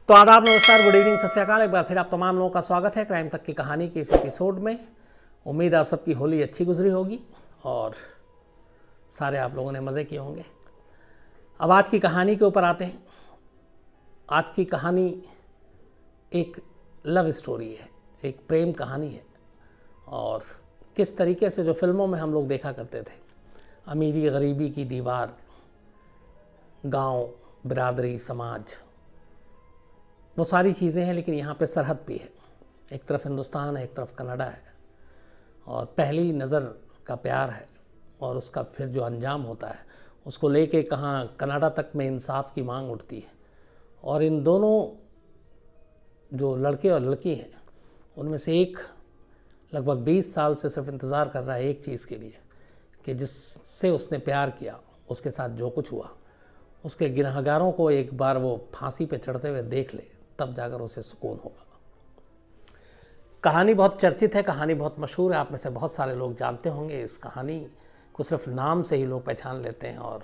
तो आदाब, नमस्कार, गुड इवनिंग, सत श्री अकाल। एक बार फिर आप तमाम लोगों का स्वागत है क्राइम तक की कहानी के इस एपिसोड में। उम्मीद आप सबकी होली अच्छी गुजरी होगी और सारे आप लोगों ने मज़े किए होंगे। अब आज की कहानी के ऊपर आते हैं। आज की कहानी एक लव स्टोरी है, एक प्रेम कहानी है। और किस तरीके से जो फिल्मों में हम लोग देखा करते थे, अमीरी गरीबी की दीवार, गांव, बिरादरी, समाज, वो सारी चीज़ें हैं। लेकिन यहाँ पे सरहद भी है। एक तरफ हिंदुस्तान है, एक तरफ कनाडा है, और पहली नज़र का प्यार है और उसका फिर जो अंजाम होता है उसको लेके कहाँ कनाडा तक में इंसाफ की मांग उठती है। और इन दोनों जो लड़के और लड़की हैं उनमें से एक लगभग 20 साल से सिर्फ इंतज़ार कर रहा है एक चीज़ के लिए कि जिससे उसने प्यार किया उसके साथ जो कुछ हुआ, उसके गुनहगारों को एक बार वो फांसी पे चढ़ते हुए देख ले, तब जाकर उसे सुकून होगा। कहानी बहुत चर्चित है, कहानी बहुत मशहूर है। आप में से बहुत सारे लोग जानते होंगे इस कहानी को, सिर्फ नाम से ही लोग पहचान लेते हैं। और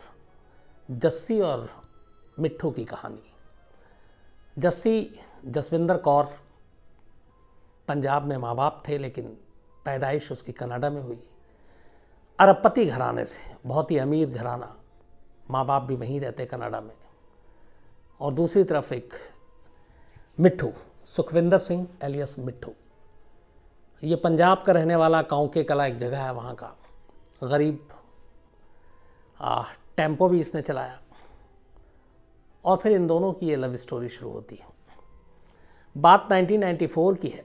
जस्सी और मिट्ठू की कहानी। जस्सी जसविंदर कौर पंजाब में माँ बाप थे, लेकिन पैदाइश उसकी कनाडा में हुई। अरबपति घराने से, बहुत ही अमीर घराना, माँ बाप भी वहीं रहते कनाडा में। और दूसरी तरफ एक मिट्ठू, सुखविंदर सिंह एलियस मिट्ठू। ये पंजाब का रहने वाला, कांके कला एक जगह है वहाँ का, गरीब। टेम्पो भी इसने चलाया। और फिर इन दोनों की ये लव स्टोरी शुरू होती है। बात 1994 की है।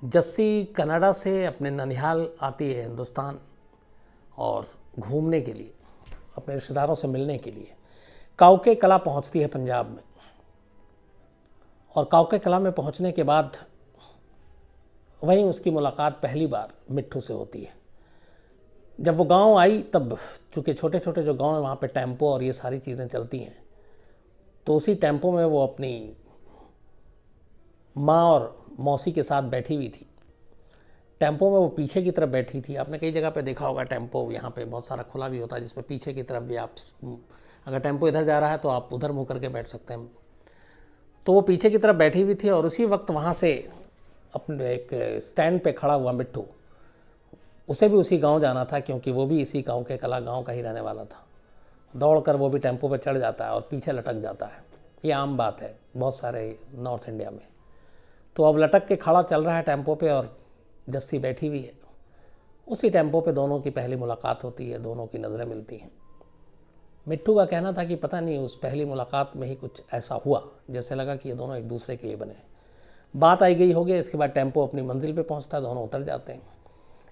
जस्सी कनाडा से अपने ननिहाल आती है हिंदुस्तान और घूमने के लिए, अपने रिश्तेदारों से मिलने के लिए। कांके कला पहुंचती है पंजाब में। और कांके कला में पहुंचने के बाद वहीं उसकी मुलाकात पहली बार मिट्ठू से होती है। जब वो गांव आई तब चूँकि छोटे छोटे जो गांव हैं वहाँ पे टेम्पो और ये सारी चीज़ें चलती हैं, तो उसी टेम्पो में वो अपनी माँ और मौसी के साथ बैठी हुई थी। टेम्पो में वो पीछे की तरफ बैठी थी। आपने कई जगह पे देखा होगा टेम्पो, यहाँ पे बहुत सारा खुला भी होता है जिसमें पीछे की तरफ भी आप, अगर टेम्पो इधर जा रहा है तो आप उधर मुँह करके बैठ सकते हैं। तो वो पीछे की तरफ बैठी हुई थी और उसी वक्त वहाँ से अपने एक स्टैंड पे खड़ा हुआ मिट्ठू, उसे भी उसी गांव जाना था क्योंकि वो भी इसी गांव के कला गांव का ही रहने वाला था। दौड़कर वो भी टेम्पो पे चढ़ जाता है और पीछे लटक जाता है। ये आम बात है बहुत सारे नॉर्थ इंडिया में। तो अब लटक के खड़ा चल रहा है टेम्पो पे और जस्सी बैठी हुई है। उसी टेम्पो पे दोनों की पहली मुलाकात होती है, दोनों की नज़रें मिलती हैं। मिट्ठू का कहना था कि पता नहीं उस पहली मुलाकात में ही कुछ ऐसा हुआ जैसे लगा कि ये दोनों एक दूसरे के लिए बने। बात आई गई होगी। इसके बाद टेम्पो अपनी मंजिल पे पहुंचता है, दोनों उतर जाते हैं।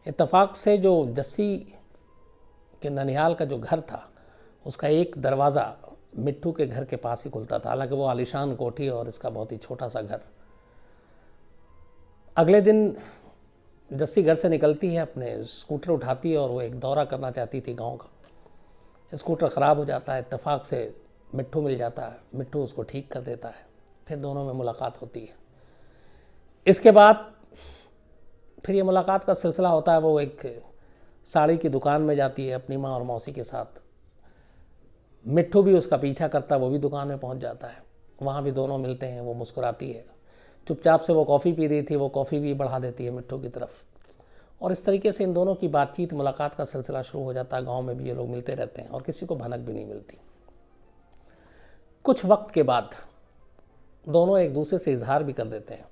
इत्तेफाक से जो जस्सी के ननिहाल का जो घर था उसका एक दरवाज़ा मिट्ठू के घर के पास ही खुलता था। हालांकि वो आलीशान कोठी और इसका बहुत ही छोटा सा घर। अगले दिन जस्सी घर से निकलती है, अपने स्कूटर उठाती है और वो एक दौरा करना चाहती थी गाँव का। स्कूटर ख़राब हो जाता है। इत्तेफाक से मिट्ठू मिल जाता है, मिट्ठू उसको ठीक कर देता है। फिर दोनों में मुलाकात होती है। इसके बाद फिर ये मुलाकात का सिलसिला होता है। वो एक साड़ी की दुकान में जाती है अपनी माँ और मौसी के साथ। मिट्ठू भी उसका पीछा करता है, वो भी दुकान में पहुंच जाता है। वहाँ भी दोनों मिलते हैं। वो मुस्कुराती है। चुपचाप से वो कॉफ़ी पी रही थी, वो कॉफ़ी भी बढ़ा देती है मिट्ठू की तरफ। और इस तरीके से इन दोनों की बातचीत, मुलाकात का सिलसिला शुरू हो जाता है। गांव में भी ये लोग मिलते रहते हैं और किसी को भनक भी नहीं मिलती। कुछ वक्त के बाद दोनों एक दूसरे से इजहार भी कर देते हैं।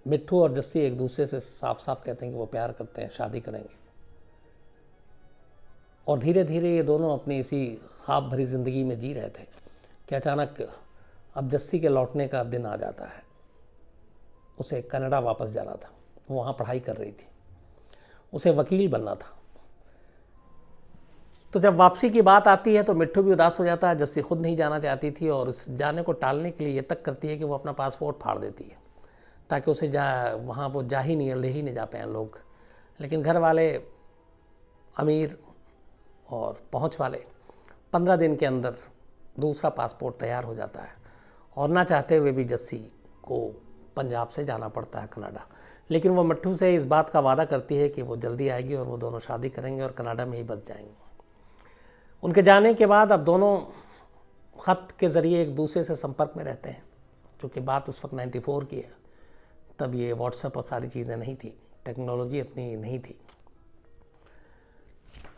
मिट्ठू और जस्सी एक दूसरे से साफ साफ कहते हैं कि वो प्यार करते हैं, शादी करेंगे। और धीरे धीरे ये दोनों अपनी इसी ख्वाब भरी ज़िंदगी में जी रहे थे कि अचानक अब जस्सी के लौटने का दिन आ जाता है। उसे कनाडा वापस जाना था, वो वहाँ पढ़ाई कर रही थी, उसे वकील बनना था। तो जब वापसी की बात आती है तो मिट्ठू भी उदास हो जाता है। जस्सी खुद नहीं जाना चाहती थी और उस जाने को टालने के लिए ये तक करती है कि वो अपना पासपोर्ट फाड़ देती है ताकि उसे वहाँ वो जा ही नहीं, ले ही नहीं जा पाए लोग। लेकिन घर वाले अमीर और पहुँच वाले, 15 दिन के अंदर दूसरा पासपोर्ट तैयार हो जाता है। और ना चाहते हुए भी जस्सी को पंजाब से जाना पड़ता है कनाडा। लेकिन वो मिट्ठू से इस बात का वादा करती है कि वो जल्दी आएगी और वो दोनों शादी करेंगे और कनाडा में ही बस जाएंगे। उनके जाने के बाद अब दोनों ख़त के ज़रिए एक दूसरे से संपर्क में रहते हैं, क्योंकि बात उस वक्त 94 की है, तब ये व्हाट्सएप और सारी चीज़ें नहीं थी, टेक्नोलॉजी इतनी नहीं थी।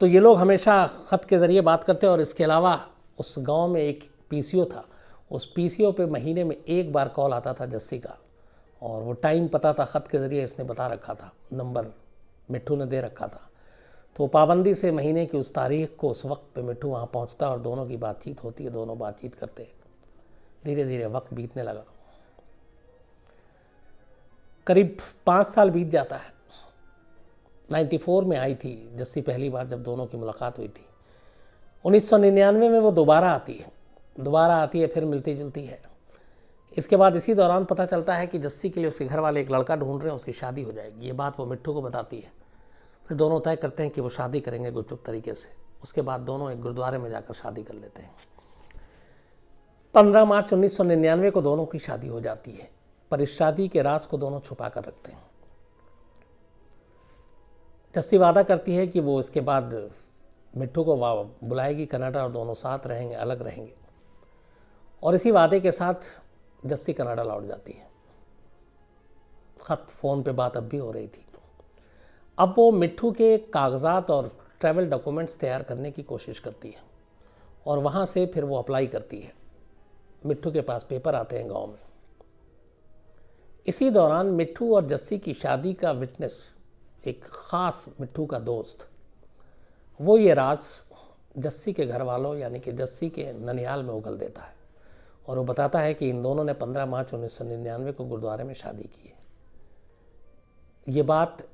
तो ये लोग हमेशा ख़त के ज़रिए बात करते और इसके अलावा उस गांव में एक पीसीओ था, उस पीसीओ पे महीने में एक बार कॉल आता था जस्सी का, और वो टाइम पता था ख़त के ज़रिए इसने बता रखा था, नंबर मिट्ठू ने दे रखा था। तो पाबंदी से महीने की उस तारीख को उस वक्त पे मिट्ठू वहाँ पहुँचता और दोनों की बातचीत होती है, दोनों बातचीत करते। धीरे धीरे वक्त बीतने लगा, करीब 5 साल बीत जाता है। 94 में आई थी जस्सी पहली बार जब दोनों की मुलाकात हुई थी। 1999 में वो दोबारा आती है, फिर मिलती जुलती है। इसके बाद इसी दौरान पता चलता है कि जस्सी के लिए उसके घर वाले एक लड़का ढूंढ रहे हैं, उसकी शादी हो जाएगी। ये बात वो मिट्ठू को बताती है। फिर दोनों तय करते हैं कि वो शादी करेंगे गुपचुप तरीके से। उसके बाद दोनों एक गुरुद्वारे में जाकर शादी कर लेते हैं। 15 मार्च 1999 को दोनों की शादी हो जाती है, पर इस शादी के राज को दोनों छुपा कर रखते हैं। जस्सी वादा करती है कि वो इसके बाद मिट्ठू को बुलाएगी कनाडा और दोनों साथ रहेंगे, अलग रहेंगे। और इसी वादे के साथ जस्सी कनाडा लौट जाती है। ख़त, फ़ोन पे बात अब भी हो रही थी। अब वो मिट्ठू के कागजात और ट्रैवल डॉक्यूमेंट्स तैयार करने की कोशिश करती है और वहाँ से फिर वो अप्लाई करती है। मिट्ठू के पास पेपर आते हैं गांव में। इसी दौरान मिट्ठू और जस्सी की शादी का विटनेस एक ख़ास मिट्ठू का दोस्त, वो ये राज जस्सी के घर वालों यानी कि जस्सी के ननिहाल में उगल देता है और वो बताता है कि इन दोनों ने 15 मार्च 1999 को गुरुद्वारे में शादी की है। ये बात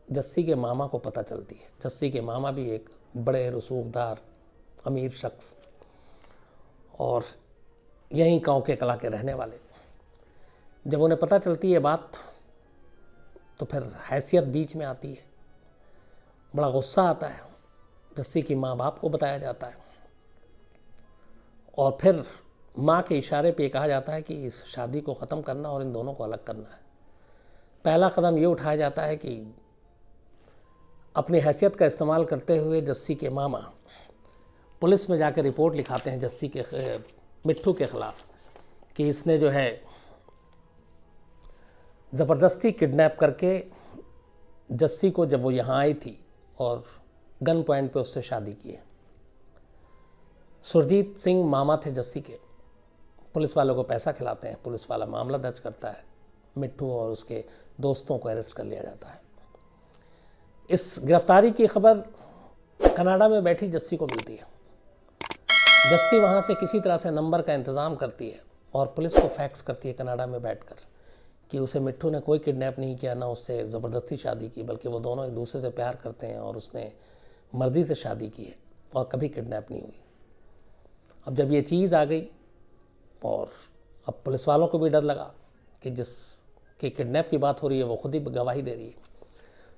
जस्सी के मामा को पता चलती है। जस्सी के मामा भी एक बड़े रसूखदार अमीर शख्स और यहीं गाँव के कला के रहने वाले। जब उन्हें पता चलती है बात तो फिर हैसियत बीच में आती है, बड़ा गुस्सा आता है। जस्सी की माँ बाप को बताया जाता है और फिर माँ के इशारे पे कहा जाता है कि इस शादी को ख़त्म करना और इन दोनों को अलग करना है। पहला कदम ये उठाया जाता है कि अपनी हैसियत का इस्तेमाल करते हुए जस्सी के मामा पुलिस में जाकर रिपोर्ट लिखाते हैं जस्सी के मिट्ठू के ख़िलाफ़ कि इसने जो है ज़बरदस्ती किडनैप करके जस्सी को, जब वो यहाँ आई थी, और गन पॉइंट पे उससे शादी की है। सुरजीत सिंह मामा थे जस्सी के। पुलिस वालों को पैसा खिलाते हैं, पुलिस वाला मामला दर्ज करता है, मिट्ठू और उसके दोस्तों को अरेस्ट कर लिया जाता है। इस गिरफ्तारी की खबर कनाडा में बैठी जस्सी को मिलती है। जस्सी वहाँ से किसी तरह से नंबर का इंतज़ाम करती है और पुलिस को फैक्स करती है कनाडा में बैठकर कि उसे मिट्ठू ने कोई किडनैप नहीं किया, ना उससे ज़बरदस्ती शादी की, बल्कि वो दोनों एक दूसरे से प्यार करते हैं और उसने मर्ज़ी से शादी की है और कभी किडनैप नहीं हुई। अब जब ये चीज़ आ गई और अब पुलिस वालों को भी डर लगा कि जिसके किडनैप की बात हो रही है वो खुद ही गवाही दे रही है,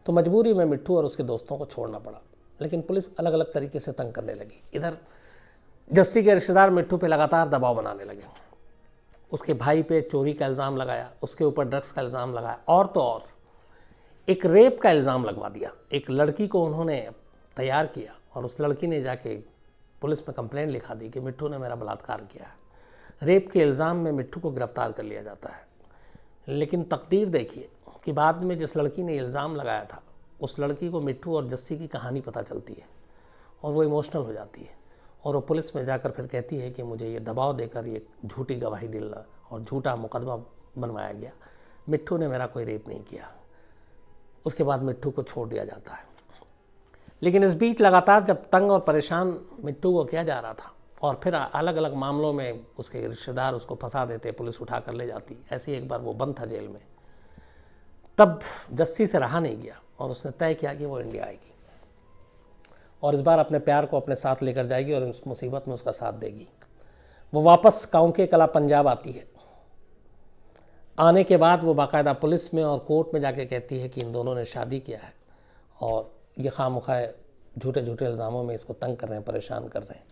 तो मजबूरी में मिट्ठू और उसके दोस्तों को छोड़ना पड़ा। लेकिन पुलिस अलग अलग तरीके से तंग करने लगी। इधर जस्सी के रिश्तेदार मिट्ठू पे लगातार दबाव बनाने लगे। उसके भाई पे चोरी का इल्ज़ाम लगाया, उसके ऊपर ड्रग्स का इल्ज़ाम लगाया और तो और एक रेप का इल्ज़ाम लगवा दिया। एक लड़की को उन्होंने तैयार किया और उस लड़की ने जाके पुलिस में कंप्लेंट लिखा दी कि मिट्ठू ने मेरा बलात्कार किया है। रेप के इल्ज़ाम में मिट्ठू को गिरफ्तार कर लिया जाता है। लेकिन तकदीर देखिए कि बाद में जिस लड़की ने इल्ज़ाम लगाया था उस लड़की को मिट्ठू और जस्सी की कहानी पता चलती है और वो इमोशनल हो जाती है और वो पुलिस में जाकर फिर कहती है कि मुझे ये दबाव देकर ये झूठी गवाही दिला और झूठा मुकदमा बनवाया गया, मिट्ठू ने मेरा कोई रेप नहीं किया। उसके बाद मिट्ठू को छोड़ दिया जाता है। लेकिन इस बीच लगातार जब तंग और परेशान मिट्ठू को किया जा रहा था और फिर अलग अलग मामलों में उसके रिश्तेदार उसको फंसा देते, पुलिस उठा कर ले जाती। ऐसे एक बार वो बंद था जेल में। तब जस्सी से रहा नहीं गया और उसने तय किया कि वो इंडिया आएगी और इस बार अपने प्यार को अपने साथ लेकर जाएगी और उस मुसीबत में उसका साथ देगी। वो वापस गाँव के कला पंजाब आती है। आने के बाद वो बाकायदा पुलिस में और कोर्ट में जाके कहती है कि इन दोनों ने शादी किया है और ये खामखा झूठे झूठे इल्ज़ामों में इसको तंग कर रहे हैं, परेशान कर रहे हैं।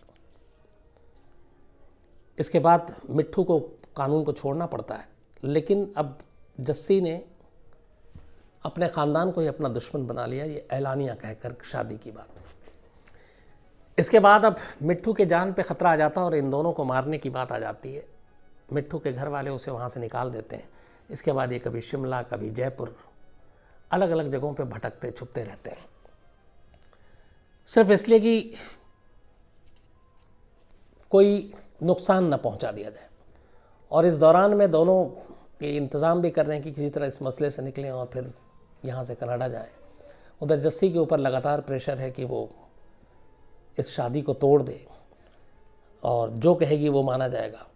इसके बाद मिट्ठू को कानून को छोड़ना पड़ता है। लेकिन अब जस्सी ने अपने ख़ानदान को ही अपना दुश्मन बना लिया, ये ऐलानिया कहकर शादी की बात। इसके बाद अब मिट्ठू के जान पे ख़तरा आ जाता है और इन दोनों को मारने की बात आ जाती है। मिट्ठू के घर वाले उसे वहाँ से निकाल देते हैं। इसके बाद ये कभी शिमला, कभी जयपुर, अलग अलग जगहों पे भटकते छुपते रहते हैं, सिर्फ इसलिए कि कोई नुकसान न पहुंचा दिया जाए। और इस दौरान में दोनों ये इंतज़ाम भी कर रहे हैं कि किसी तरह इस मसले से निकलें और फिर यहाँ से कनाडा जाएं। उधर जस्सी के ऊपर लगातार प्रेशर है कि वो इस शादी को तोड़ दे और जो कहेगी वो माना जाएगा,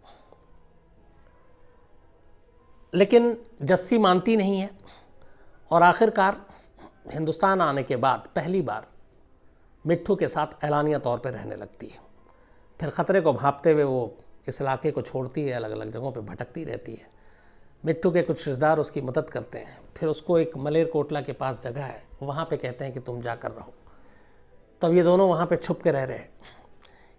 लेकिन जस्सी मानती नहीं है और आखिरकार हिंदुस्तान आने के बाद पहली बार मिट्ठू के साथ एलानिया तौर पर रहने लगती है। फिर ख़तरे को भांपते हुए वो इस इलाके को छोड़ती है, अलग अलग जगहों पे भटकती रहती है। मिट्ठू के कुछ रिश्तेदार उसकी मदद करते हैं। फिर उसको एक मलेरकोटला के पास जगह है, वहाँ पे कहते हैं कि तुम जाकर रहो। तब ये दोनों वहाँ पे छुप के रह रहे हैं।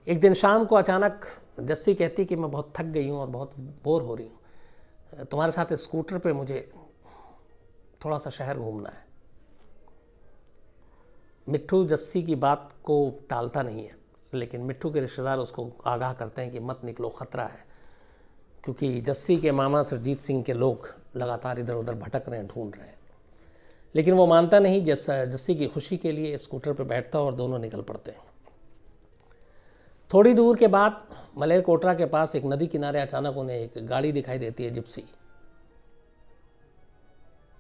एक दिन शाम को अचानक जस्सी कहती कि मैं बहुत थक गई हूँ और बहुत बोर हो रही हूँ, तुम्हारे साथ स्कूटर पे मुझे थोड़ा सा शहर घूमना है। मिट्ठू जस्सी की बात को टालता नहीं है, लेकिन मिट्ठू के रिश्तेदार उसको आगाह करते हैं कि मत निकलो, ख़तरा है, क्योंकि जस्सी के मामा सुरजीत सिंह के लोग लगातार इधर उधर भटक रहे हैं, ढूंढ रहे हैं। लेकिन वो मानता नहीं। जस्सी की खुशी के लिए स्कूटर पर बैठता और दोनों निकल पड़ते हैं। थोड़ी दूर के बाद मलेरकोटला के पास एक नदी किनारे अचानक उन्हें एक गाड़ी दिखाई देती है, जिप्सी।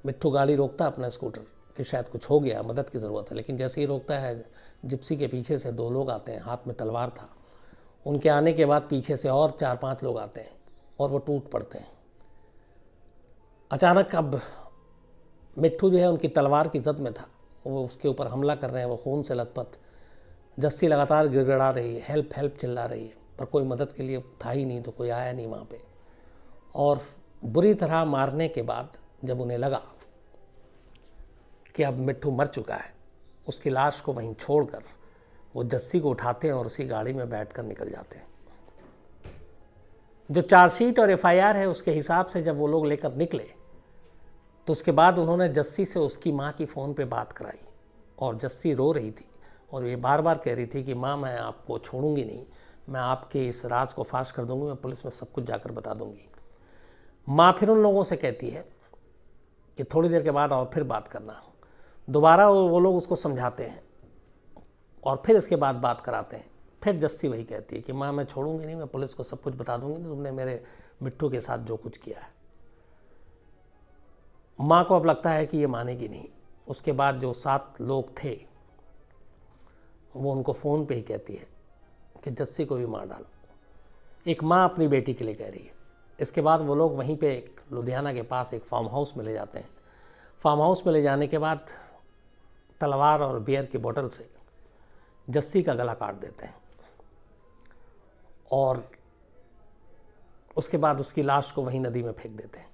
मिट्ठू गाड़ी रोकता अपना स्कूटर कि शायद कुछ हो गया, मदद की ज़रूरत है। लेकिन जैसे ही रोकता है, जिप्सी के पीछे से 2 लोग आते हैं, हाथ में तलवार था। उनके आने के बाद पीछे से और 4-5 लोग आते हैं और वो टूट पड़ते हैं। अचानक अब मिट्ठू जो है उनकी तलवार की जद में था, वो उसके ऊपर हमला कर रहे हैं, वो खून से लथपथ। जस्सी लगातार गिड़गिड़ा रही है, हेल्प हेल्प चिल्ला रही है, पर कोई मदद के लिए था ही नहीं, तो कोई आया नहीं वहाँ पे। और बुरी तरह मारने के बाद जब उन्हें लगा कि अब मिट्ठू मर चुका है, उसकी लाश को वहीं छोड़कर वो जस्सी को उठाते हैं और उसी गाड़ी में बैठकर निकल जाते हैं। जो चार्जशीट और एफआईआर है उसके हिसाब से जब वो लोग लेकर निकले तो उसके बाद उन्होंने जस्सी से उसकी माँ की फ़ोन पे बात कराई और जस्सी रो रही थी और ये बार बार कह रही थी कि माँ मैं आपको छोड़ूंगी नहीं, मैं आपके इस राज को फाश कर दूंगी, मैं पुलिस में सब कुछ जाकर बता दूंगी। माँ फिर उन लोगों से कहती है कि थोड़ी देर के बाद और फिर बात करना। दोबारा वो लोग उसको समझाते हैं और फिर इसके बाद बात कराते हैं। फिर जस्सी वही कहती है कि माँ मैं छोड़ूंगी नहीं, मैं पुलिस को सब कुछ बता दूंगी, तुमने मेरे मिट्ठू के साथ जो कुछ किया है। माँ को अब लगता है कि ये मानेगी नहीं। उसके बाद जो 7 लोग थे वो उनको फ़ोन पे ही कहती है कि जस्सी को भी मार डालो। एक माँ अपनी बेटी के लिए कह रही है। इसके बाद वो लोग वहीं पे एक लुधियाना के पास एक फार्म हाउस में ले जाते हैं। फार्म हाउस में ले जाने के बाद तलवार और बियर की बोतल से जस्सी का गला काट देते हैं और उसके बाद उसकी लाश को वहीं नदी में फेंक देते हैं।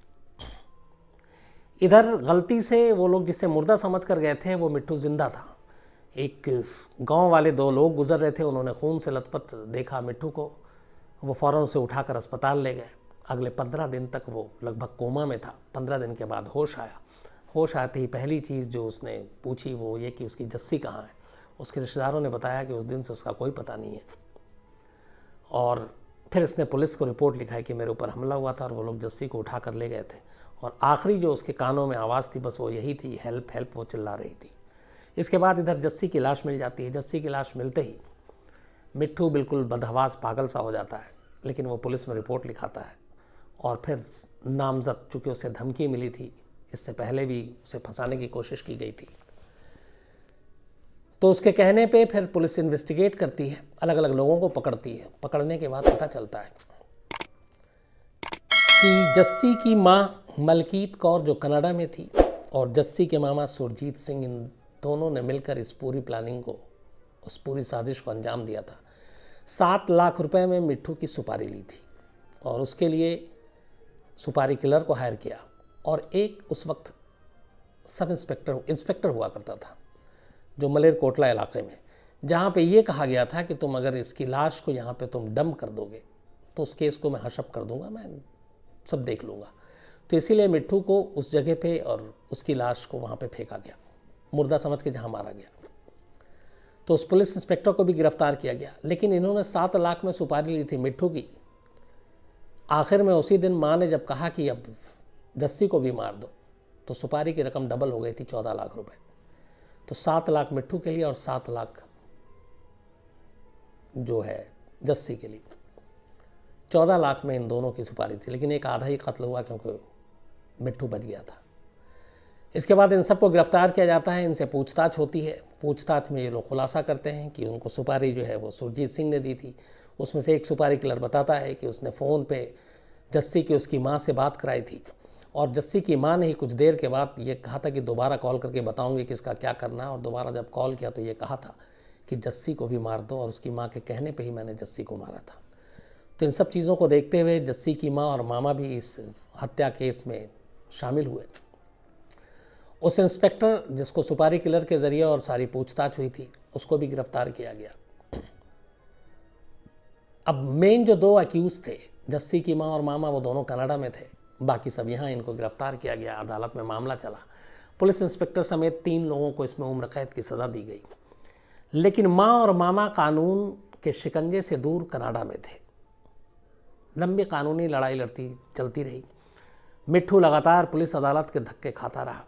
इधर गलती से वो लोग जिसे मुर्दा समझ कर गए थे वो मिट्ठू जिंदा था। एक गांव वाले 2 लोग गुजर रहे थे, उन्होंने खून से लथपथ देखा मिट्ठू को, वो फ़ौरन उसे उठाकर अस्पताल ले गए। अगले 15 दिन तक वो लगभग कोमा में था। 15 दिन के बाद होश आया। होश आते ही पहली चीज़ जो उसने पूछी वो ये कि उसकी जस्सी कहाँ है। उसके रिश्तेदारों ने बताया कि उस दिन से उसका कोई पता नहीं है। और फिर इसने पुलिस को रिपोर्ट लिखाई कि मेरे ऊपर हमला हुआ था और वो लोग जस्सी को उठा कर ले गए थे। और आखिरी जो उसके कानों में आवाज़ थी बस वो यही थी, हेल्प हेल्प, वो चिल्ला रही थी। इसके बाद इधर जस्सी की लाश मिल जाती है। जस्सी की लाश मिलते ही मिट्ठू बिल्कुल बदहवास पागल सा हो जाता है, लेकिन वो पुलिस में रिपोर्ट लिखाता है और फिर नामजद, चूँकि उसे धमकी मिली थी, इससे पहले भी उसे फंसाने की कोशिश की गई थी, तो उसके कहने पे फिर पुलिस इन्वेस्टिगेट करती है, अलग अलग लोगों को पकड़ती है। पकड़ने के बाद पता चलता है कि जस्सी की माँ मलकीत कौर जो कनाडा में थी और जस्सी के मामा सुरजीत सिंह, इन दोनों ने मिलकर इस पूरी प्लानिंग को, उस पूरी साजिश को अंजाम दिया था। 7 लाख रुपए में मिट्ठू की सुपारी ली थी और उसके लिए सुपारी किलर को हायर किया। और एक उस वक्त सब इंस्पेक्टर हुआ करता था जो मलेरकोटला इलाके में, जहाँ पे ये कहा गया था कि तुम अगर इसकी लाश को यहाँ पे तुम डंप कर दोगे तो उस केस को मैं हशप कर दूंगा, मैं सब देख लूँगा। तो इसीलिए मिट्ठू को उस जगह पे और उसकी लाश को वहाँ पे फेंका गया, मुर्दा समझ के जहाँ मारा गया। तो उस पुलिस इंस्पेक्टर को भी गिरफ्तार किया गया। लेकिन इन्होंने 7 लाख में सुपारी ली थी मिट्ठू की। आखिर में उसी दिन माँ ने जब कहा कि अब जस्सी को भी मार दो, तो सुपारी की रकम डबल हो गई थी, 14 लाख रुपए। तो 7 लाख मिट्ठू के लिए और 7 लाख जो है जस्सी के लिए, 14 लाख में इन दोनों की सुपारी थी। लेकिन एक आधा ही कत्ल हुआ क्योंकि मिट्ठू बच गया था। इसके बाद इन सबको गिरफ्तार किया जाता है, इनसे पूछताछ होती है। पूछताछ में ये लोग खुलासा करते हैं कि उनको सुपारी जो है वो सुरजीत सिंह ने दी थी। उसमें से एक सुपारी किलर बताता है कि उसने फ़ोन पे जस्सी की उसकी माँ से बात कराई थी, और जस्सी की माँ ने ही कुछ देर के बाद ये कहा था कि दोबारा कॉल करके बताऊंगी कि इसका क्या करना है। और दोबारा जब कॉल किया तो ये कहा था कि जस्सी को भी मार दो, और उसकी माँ के कहने पे ही मैंने जस्सी को मारा था। तो इन सब चीज़ों को देखते हुए जस्सी की माँ और मामा भी इस हत्या केस में शामिल हुए। उस इंस्पेक्टर जिसको सुपारी किलर के ज़रिए और सारी पूछताछ हुई थी, उसको भी गिरफ्तार किया गया। अब मेन जो 2 अक्यूज़ थे, जस्सी की माँ और मामा, वो दोनों कनाडा में थे, बाकी सब यहाँ। इनको गिरफ्तार किया गया, अदालत में मामला चला। पुलिस इंस्पेक्टर समेत 3 लोगों को इसमें उम्र कैद की सज़ा दी गई। लेकिन माँ और मामा कानून के शिकंजे से दूर कनाडा में थे। लंबी कानूनी लड़ाई चलती रही। मिट्ठू लगातार पुलिस अदालत के धक्के खाता रहा,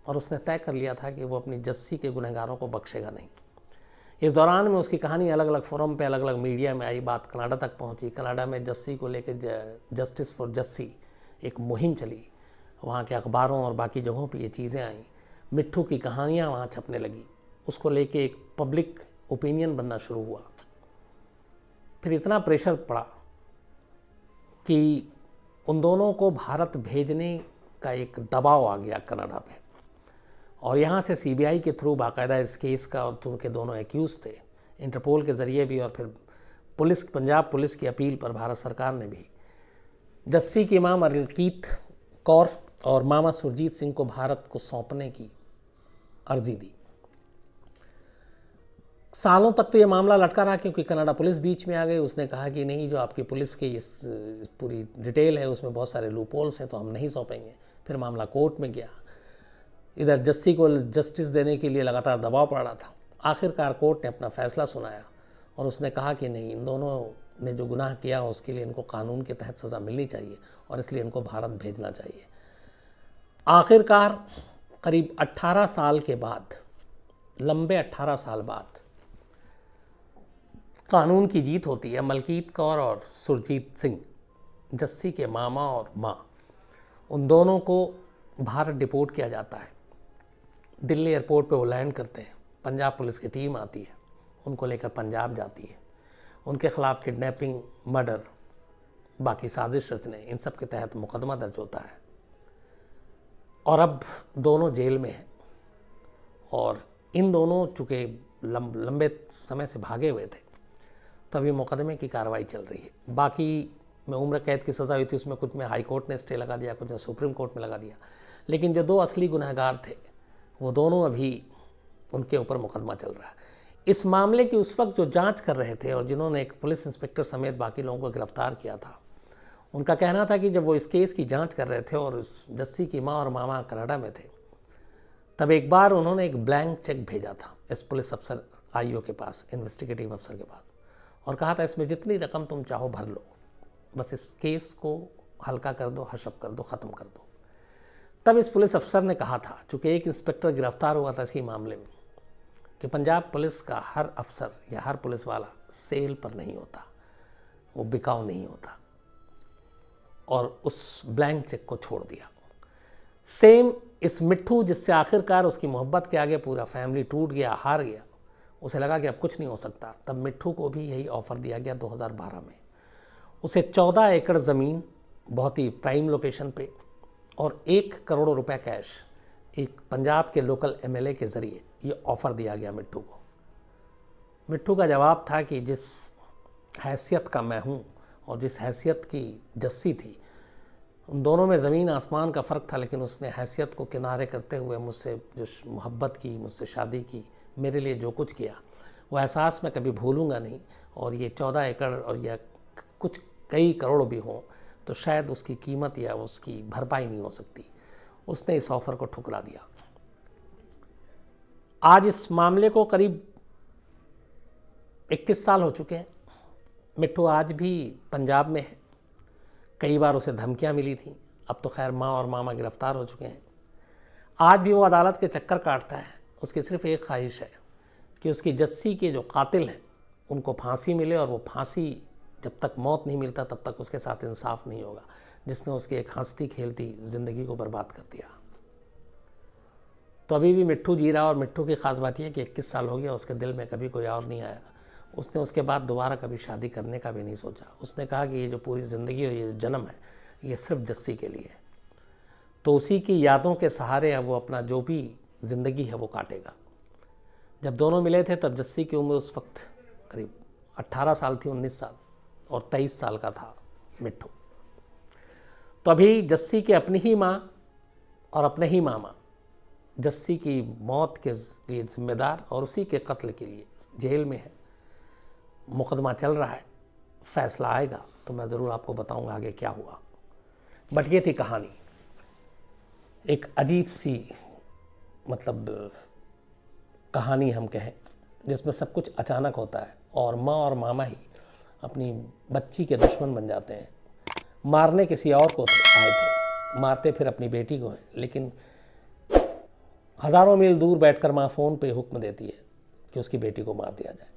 और उसने तय कर लिया था कि वो अपनी जस्सी के गुनहगारों को बख्शेगा नहीं। इस दौरान में उसकी कहानी अलग अलग फोरम पे, अलग अलग मीडिया में आई, बात कनाडा तक पहुंची। कनाडा में जस्सी को लेकर जस्टिस फॉर जस्सी एक मुहिम चली। वहाँ के अखबारों और बाकी जगहों पे ये चीज़ें आईं। मिट्ठू की कहानियाँ वहाँ छपने लगी। उसको लेके एक पब्लिक ओपिनियन बनना शुरू हुआ। फिर इतना प्रेशर पड़ा कि उन दोनों को भारत भेजने का एक दबाव आ गया कनाडा पे, और यहाँ से सीबीआई के थ्रू बाकायदा इस केस का, और चूँकि दोनों एक्यूज़ थे, इंटरपोल के ज़रिए भी, और फिर पुलिस, पंजाब पुलिस की अपील पर भारत सरकार ने भी जस्सी की मां मलकीत कौर और मामा सुरजीत सिंह को भारत को सौंपने की अर्जी दी। सालों तक तो ये मामला लटका रहा, क्योंकि कनाडा पुलिस बीच में आ गई। उसने कहा कि नहीं, जो आपकी पुलिस की इस पूरी डिटेल है उसमें बहुत सारे लूपहोल्स हैं, तो हम नहीं सौंपेंगे। फिर मामला कोर्ट में गया। इधर जस्सी को जस्टिस देने के लिए लगातार दबाव पड़ रहा था। आखिरकार कोर्ट ने अपना फैसला सुनाया, और उसने कहा कि नहीं, इन दोनों ने जो गुनाह किया उसके लिए इनको कानून के तहत सज़ा मिलनी चाहिए, और इसलिए इनको भारत भेजना चाहिए। आखिरकार करीब 18 साल के बाद, लंबे 18 साल बाद कानून की जीत होती है। मलकीत कौर और सुरजीत सिंह, जस्सी के मामा और माँ, उन दोनों को भारत डिपोर्ट किया जाता है। दिल्ली एयरपोर्ट पे वो लैंड करते हैं। पंजाब पुलिस की टीम आती है, उनको लेकर पंजाब जाती है। उनके खिलाफ किडनैपिंग, मर्डर, बाकी साजिश रचने, इन सब के तहत मुकदमा दर्ज होता है। और अब दोनों जेल में हैं, और इन दोनों चूँकि लंबे समय से भागे हुए थे, तो अभी मुकदमे की कार्रवाई चल रही है। बाकी में उम्र कैद की सज़ा हुई थी, उसमें कुछ में हाई कोर्ट ने स्टे लगा दिया, कुछ ने सुप्रीम कोर्ट में लगा दिया। लेकिन जो 2 असली गुनहगार थे, वो दोनों अभी, उनके ऊपर मुकदमा चल रहा है। इस मामले की उस वक्त जो जांच कर रहे थे, और जिन्होंने एक पुलिस इंस्पेक्टर समेत बाकी लोगों को गिरफ्तार किया था, उनका कहना था कि जब वो इस केस की जांच कर रहे थे और जस्सी की माँ और मामा कनाडा में थे, तब एक बार उन्होंने एक ब्लैंक चेक भेजा था इस पुलिस अफसर आईओ के पास, इन्वेस्टिगेटिव अफसर के पास, और कहा था इसमें जितनी रकम तुम चाहो भर लो, बस इस केस को हल्का कर दो, हशप कर दो, ख़त्म कर दो। तब इस पुलिस अफसर ने कहा था, चूँकि एक इंस्पेक्टर गिरफ्तार हुआ था इसी मामले में, कि पंजाब पुलिस का हर अफसर या हर पुलिस वाला सेल पर नहीं होता, वो बिकाऊ नहीं होता, और उस ब्लैंक चेक को छोड़ दिया। सेम इस मिट्ठू, जिससे आखिरकार उसकी मोहब्बत के आगे पूरा फैमिली टूट गया, हार गया, उसे लगा कि अब कुछ नहीं हो सकता, तब मिट्ठू को भी यही ऑफ़र दिया गया 2012 में। उसे 14 एकड़ ज़मीन बहुत ही प्राइम लोकेशन पे और 1 करोड़ रुपए कैश एक पंजाब के लोकल एमएलए के ज़रिए ये ऑफ़र दिया गया मिट्ठू को। मिट्ठू का जवाब था कि जिस हैसियत का मैं हूँ और जिस हैसियत की जस्सी थी, उन दोनों में ज़मीन आसमान का फ़र्क था, लेकिन उसने हैसियत को किनारे करते हुए मुझसे जो मोहब्बत की, मुझसे शादी की, मेरे लिए जो कुछ किया, वो एहसास मैं कभी भूलूंगा नहीं। और ये 14 एकड़ और या कुछ कई करोड़ भी हों तो शायद उसकी कीमत या उसकी भरपाई नहीं हो सकती। उसने इस ऑफ़र को ठुकरा दिया। आज इस मामले को करीब 21 साल हो चुके हैं। मिट्ठू आज भी पंजाब में है। कई बार उसे धमकियां मिली थी। अब तो खैर माँ और मामा गिरफ्तार हो चुके हैं। आज भी वो अदालत के चक्कर काटता है। उसकी सिर्फ एक ख्वाहिश है कि उसकी जस्सी के जो कातिल हैं उनको फांसी मिले, और वो फांसी जब तक मौत नहीं मिलता तब तक उसके साथ इंसाफ नहीं होगा, जिसने उसकी एक हंसती खेलती ज़िंदगी को बर्बाद कर दिया। तो अभी भी मिट्ठू जी रहा, और मिट्ठू की ख़ास बात यह है कि 21 साल हो गया, उसके दिल में कभी कोई और नहीं आया। उसने उसके बाद दोबारा कभी शादी करने का भी नहीं सोचा। उसने कहा कि ये जो पूरी ज़िंदगी और ये जो जन्म है ये सिर्फ जस्सी के लिए है। तो उसी की यादों के सहारे अब वो अपना जो भी ज़िंदगी है वो काटेगा। जब दोनों मिले थे तब जस्सी की उम्र उस वक्त करीब 18 साल थी, 19 साल, और 23 साल का था मिट्ठू। तो अभी जस्सी के अपनी ही माँ और अपने ही मामा जस्सी की मौत के लिए जिम्मेदार और उसी के कत्ल के लिए जेल में है। मुकदमा चल रहा है, फैसला आएगा तो मैं ज़रूर आपको बताऊंगा आगे क्या हुआ। बट ये थी कहानी, एक अजीब सी मतलब कहानी हम कहें, जिसमें सब कुछ अचानक होता है और माँ और मामा ही अपनी बच्ची के दुश्मन बन जाते हैं। मारने किसी और को आए थे, मारते फिर अपनी बेटी को हैं, लेकिन हज़ारों मील दूर बैठकर माँ फ़ोन पे हुक्म देती है कि उसकी बेटी को मार दिया जाए।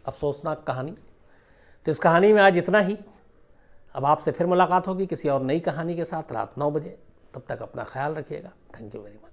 अफसोसनाक कहानी। तो इस कहानी में आज इतना ही। अब आपसे फिर मुलाकात होगी किसी और नई कहानी के साथ रात 9 बजे। तब तक अपना ख्याल रखिएगा। Thank you very much.